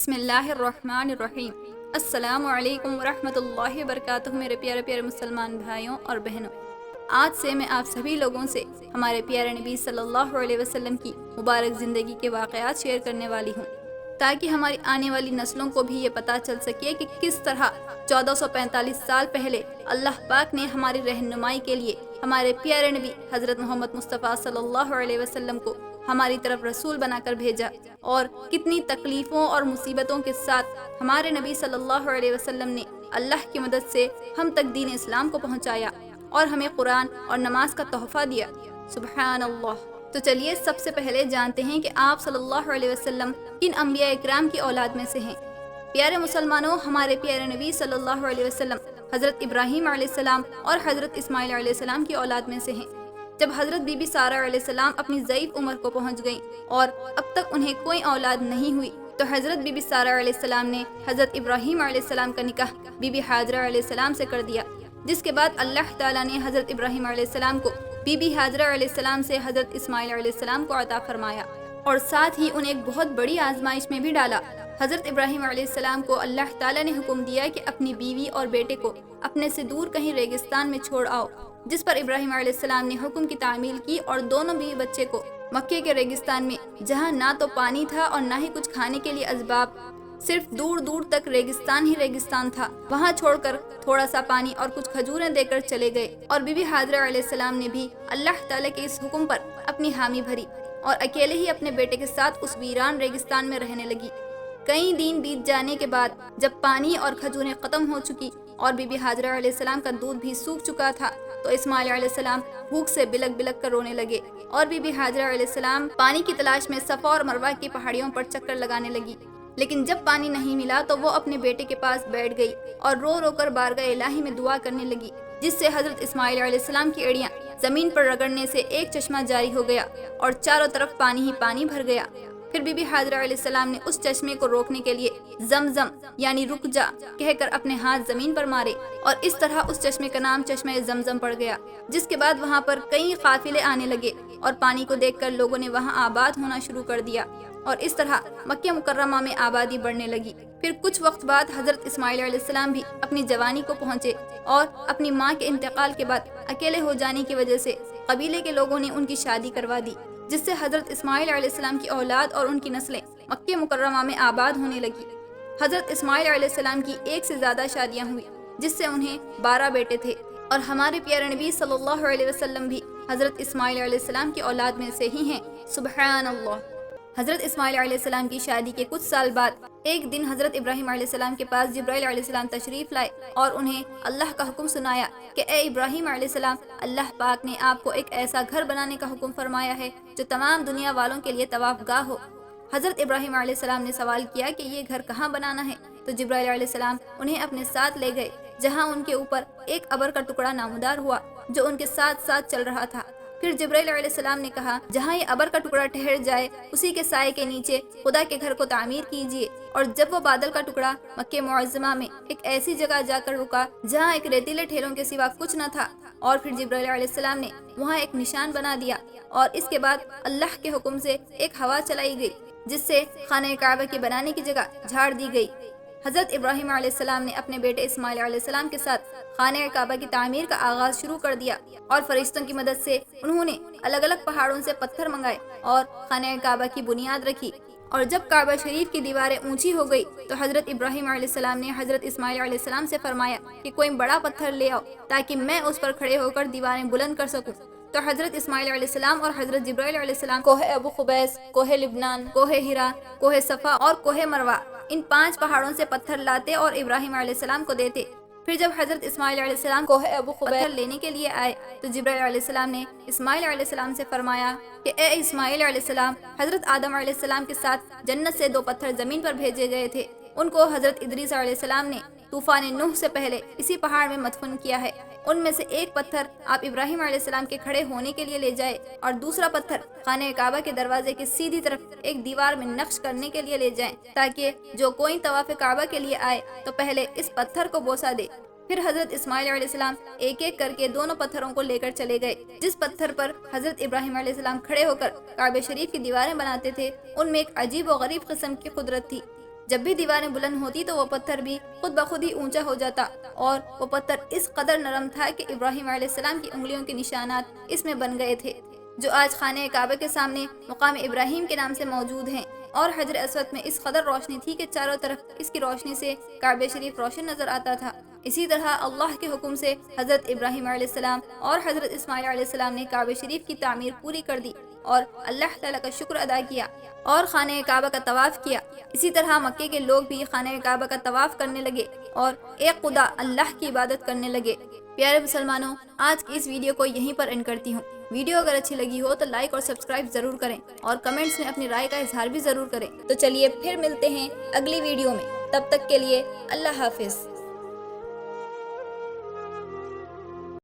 بسم اللہ الرحمن الرحیم۔ السلام علیکم ورحمۃ اللہ وبرکاتہ۔ میرے پیارے پیارے مسلمان بھائیوں اور بہنوں، آج سے میں آپ سبھی لوگوں سے ہمارے پیارے نبی صلی اللہ علیہ وسلم کی مبارک زندگی کے واقعات شیئر کرنے والی ہوں، تاکہ ہماری آنے والی نسلوں کو بھی یہ پتہ چل سکے کہ کس طرح 1445 سال پہلے اللہ پاک نے ہماری رہنمائی کے لیے ہمارے پیارے نبی حضرت محمد مصطفیٰ صلی اللہ علیہ وسلم کو ہماری طرف رسول بنا کر بھیجا، اور کتنی تکلیفوں اور مصیبتوں کے ساتھ ہمارے نبی صلی اللہ علیہ وسلم نے اللہ کی مدد سے ہم تک دین اسلام کو پہنچایا اور ہمیں قرآن اور نماز کا تحفہ دیا۔ سبحان اللہ۔ تو چلیے سب سے پہلے جانتے ہیں کہ آپ صلی اللہ علیہ وسلم کن انبیاء اکرام کی اولاد میں سے ہیں۔ پیارے مسلمانوں، ہمارے پیارے نبی صلی اللہ علیہ وسلم حضرت ابراہیم علیہ السلام اور حضرت اسماعیل علیہ السلام کی اولاد میں سے ہیں۔ جب حضرت بی بی سارہ علیہ السلام اپنی ضعیف عمر کو پہنچ گئیں اور اب تک انہیں کوئی اولاد نہیں ہوئی، تو حضرت بی بی سارہ علیہ السلام نے حضرت ابراہیم علیہ السلام کا نکاح بی بی حاجرہ علیہ السلام سے کر دیا، جس کے بعد اللہ تعالیٰ نے حضرت ابراہیم علیہ السلام کو بی بی حاجرہ علیہ السلام سے حضرت اسماعیل علیہ السلام کو عطا فرمایا، اور ساتھ ہی انہیں ایک بہت بڑی آزمائش میں بھی ڈالا۔ حضرت ابراہیم علیہ السلام کو اللہ تعالیٰ نے حکم دیا کہ اپنی بیوی اور بیٹے کو اپنے سے دور کہیں ریگستان میں چھوڑ آؤ، جس پر ابراہیم علیہ السلام نے حکم کی تعمیل کی اور دونوں بیوی بچے کو مکے کے ریگستان میں، جہاں نہ تو پانی تھا اور نہ ہی کچھ کھانے کے لیے اسباب، صرف دور دور تک ریگستان ہی ریگستان تھا، وہاں چھوڑ کر تھوڑا سا پانی اور کچھ کھجوریں دے کر چلے گئے۔ اور بی بی حاجرہ علیہ السلام نے بھی اللہ تعالیٰ کے اس حکم پر اپنی حامی بھری اور اکیلے ہی اپنے بیٹے کے ساتھ اس ویران ریگستان میں رہنے لگی۔ کئی دن بیت جانے کے بعد جب پانی اور کھجوریں ختم ہو چکی اور بی بی حاجرہ علیہ السلام کا دودھ بھی سوکھ چکا تھا، تو اسماعیل علیہ السلام بھوک سے بلک بلک کر رونے لگے، اور بی بی حاجرہ علیہ السلام پانی کی تلاش میں صفا اور مروہ کی پہاڑیوں پر چکر لگانے لگی۔ لیکن جب پانی نہیں ملا تو وہ اپنے بیٹے کے پاس بیٹھ گئی اور رو رو کر بارگاہ الہی میں دعا کرنے لگی، جس سے حضرت اسماعیل علیہ السلام کی ایڑیاں زمین پر رگڑنے سے ایک چشمہ جاری ہو گیا اور چاروں طرف پانی ہی پانی بھر گیا۔ پھر بی بی حاجرہ علیہ السلام نے اس چشمے کو روکنے کے لیے زمزم یعنی رک جا کہہ کر اپنے ہاتھ زمین پر مارے، اور اس طرح اس چشمے کا نام چشمہ زمزم پڑ گیا، جس کے بعد وہاں پر کئی قافلے آنے لگے اور پانی کو دیکھ کر لوگوں نے وہاں آباد ہونا شروع کر دیا، اور اس طرح مکہ مکرمہ میں آبادی بڑھنے لگی۔ پھر کچھ وقت بعد حضرت اسماعیل علیہ السلام بھی اپنی جوانی کو پہنچے، اور اپنی ماں کے انتقال کے بعد اکیلے ہو جانے کی وجہ سے قبیلے کے لوگوں نے ان کی شادی کروا دی، جس سے حضرت اسماعیل علیہ السلام کی اولاد اور ان کی نسلیں مکہ مکرمہ میں آباد ہونے لگی۔ حضرت اسماعیل علیہ السلام کی ایک سے زیادہ شادیاں ہوئی، جس سے انہیں 12 بیٹے تھے، اور ہمارے پیارے نبی صلی اللہ علیہ وسلم بھی حضرت اسماعیل علیہ السلام کی اولاد میں سے ہی ہیں۔ سبحان اللہ۔ حضرت اسماعیل علیہ السلام کی شادی کے کچھ سال بعد ایک دن حضرت ابراہیم علیہ السلام کے پاس جبرائیل علیہ السلام تشریف لائے اور انہیں اللہ کا حکم سنایا کہ اے ابراہیم علیہ السلام، اللہ پاک نے آپ کو ایک ایسا گھر بنانے کا حکم فرمایا ہے جو تمام دنیا والوں کے لیے طواف گاہ ہو۔ حضرت ابراہیم علیہ السلام نے سوال کیا کہ یہ گھر کہاں بنانا ہے، تو جبرائیل علیہ السلام انہیں اپنے ساتھ لے گئے، جہاں ان کے اوپر ایک ابر کا ٹکڑا نمودار ہوا جو ان کے ساتھ ساتھ چل رہا تھا۔ پھر جبرائیل علیہ السلام نے کہا، جہاں یہ ابر کا ٹکڑا ٹھہر جائے اسی کے سائے کے نیچے خدا کے گھر کو تعمیر کیجیے۔ اور جب وہ بادل کا ٹکڑا مکہ معظمہ میں ایک ایسی جگہ جا کر رکا جہاں ایک ریتیلے ٹھیلوں کے سوا کچھ نہ تھا، اور پھر جبرائیل علیہ السلام نے وہاں ایک نشان بنا دیا، اور اس کے بعد اللہ کے حکم سے ایک ہوا چلائی گئی، جس سے خانہ کعبہ کے بنانے کی جگہ جھاڑ دی گئی۔ حضرت ابراہیم علیہ السلام نے اپنے بیٹے اسماعیل علیہ السلام کے ساتھ خانہ کعبہ کی تعمیر کا آغاز شروع کر دیا، اور فرشتوں کی مدد سے انہوں نے الگ الگ پہاڑوں سے پتھر منگائے اور خانہ کعبہ کی بنیاد رکھی۔ اور جب کعبہ شریف کی دیواریں اونچی ہو گئی تو حضرت ابراہیم علیہ السلام نے حضرت اسماعیل علیہ السلام سے فرمایا کہ کوئی بڑا پتھر لے آؤ تاکہ میں اس پر کھڑے ہو کر دیواریں بلند کر سکوں۔ تو حضرت اسماعیل علیہ السلام اور حضرت جبرائیل علیہ السلام کوہ ابو قبیس، کوہ لبنان، کوہ ہرا، کوہ صفا اور کوہ مروہ، ان 5 پہاڑوں سے پتھر لاتے اور ابراہیم علیہ السلام کو دیتے۔ پھر جب حضرت اسماعیل علیہ السلام کوہ ابو قبیس پتھر لینے کے لیے آئے تو جبرائیل علیہ السلام نے اسماعیل علیہ السلام سے فرمایا کہ اے اسماعیل علیہ السلام، حضرت آدم علیہ السلام کے ساتھ جنت سے 2 پتھر زمین پر بھیجے گئے تھے، ان کو حضرت ادریس علیہ السلام نے طوفان نوح سے پہلے اسی پہاڑ میں مدفن کیا ہے۔ ان میں سے ایک پتھر آپ ابراہیم علیہ السلام کے کھڑے ہونے کے لیے لے جائے، اور دوسرا پتھر خانہ کعبہ کے دروازے کے سیدھی طرف ایک دیوار میں نقش کرنے کے لیے لے جائیں، تاکہ جو کوئی طواف کعبہ کے لیے آئے تو پہلے اس پتھر کو بوسہ دے۔ پھر حضرت اسماعیل علیہ السلام ایک ایک کر کے دونوں پتھروں کو لے کر چلے گئے۔ جس پتھر پر حضرت ابراہیم علیہ السلام کھڑے ہو کر کعبہ شریف کی دیواریں بناتے تھے، ان میں ایک عجیب و غریب قسم کی قدرت تھی، جب بھی دیواریں بلند ہوتی تو وہ پتھر بھی خود بخود ہی اونچا ہو جاتا، اور وہ پتھر اس قدر نرم تھا کہ ابراہیم علیہ السلام کی انگلیوں کے نشانات اس میں بن گئے تھے، جو آج خانہ کعبہ کے سامنے مقام ابراہیم کے نام سے موجود ہیں۔ اور حجر اسود میں اس قدر روشنی تھی کہ چاروں طرف اس کی روشنی سے کعبہ شریف روشن نظر آتا تھا۔ اسی طرح اللہ کے حکم سے حضرت ابراہیم علیہ السلام اور حضرت اسماعیل علیہ السلام نے کعبہ شریف کی تعمیر پوری کر دی اور اللہ تعالیٰ کا شکر ادا کیا اور خانہ کعبہ کا طواف کیا۔ اسی طرح مکے کے لوگ بھی خانہ کعبہ کا طواف کرنے لگے اور ایک خدا اللہ کی عبادت کرنے لگے۔ پیارے مسلمانوں، آج کی اس ویڈیو کو یہیں پر اینڈ کرتی ہوں۔ ویڈیو اگر اچھی لگی ہو تو لائک اور سبسکرائب ضرور کریں اور کمنٹس میں اپنی رائے کا اظہار بھی ضرور کریں۔ تو چلیے پھر ملتے ہیں اگلی ویڈیو میں، تب تک کے لیے اللہ حافظ۔